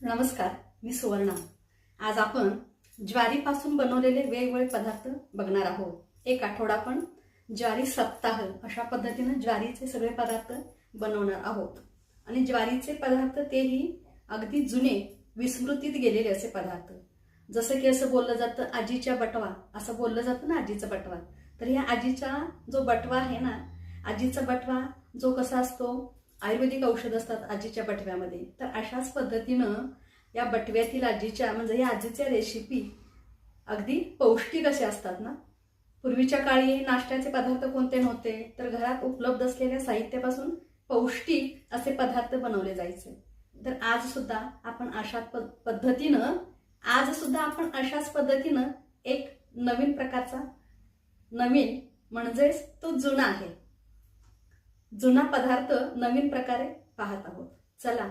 नमस्कार, मी सुवर्णा। आज आपण ज्वारीपासून बनवलेले वेगवेगळे पदार्थ बघणार आहोत। एक आठवडा आपण ज्वारी सप्ताह अशा पद्धतीने ज्वारीचे सगळे पदार्थ बनवणार आहोत। आणि ज्वारीचे पदार्थ तेही अगदी जुने विस्मृतीत गेलेले असे पदार्थ। जसं की असं बोललं जातं आजीच्या बटवा, असं बोललं जातं ना आजीचा बटवा। तर या आजीचा जो बटवा आहे ना, आजीचा बटवा जो कसा असतो, आयुर्वेदिक औषध असतात आजीच्या बटव्यामध्ये। तर अशाच पद्धतीनं या बटव्यातील आजीच्या म्हणजे या आजीच्या रेसिपी अगदी पौष्टिक असे असतात ना। पूर्वीच्या काळी नाश्त्याचे पदार्थ कोणते नव्हते, तर घरात उपलब्ध असलेल्या साहित्यापासून पौष्टिक असे पदार्थ बनवले जायचे। तर आज सुद्धा आपण अशाच पद्धतीनं एक नवीन प्रकारचा नवीन म्हणजेच तो जुना आहे, जुना पदार्थ नवीन प्रकारे पाहत आहोत। चला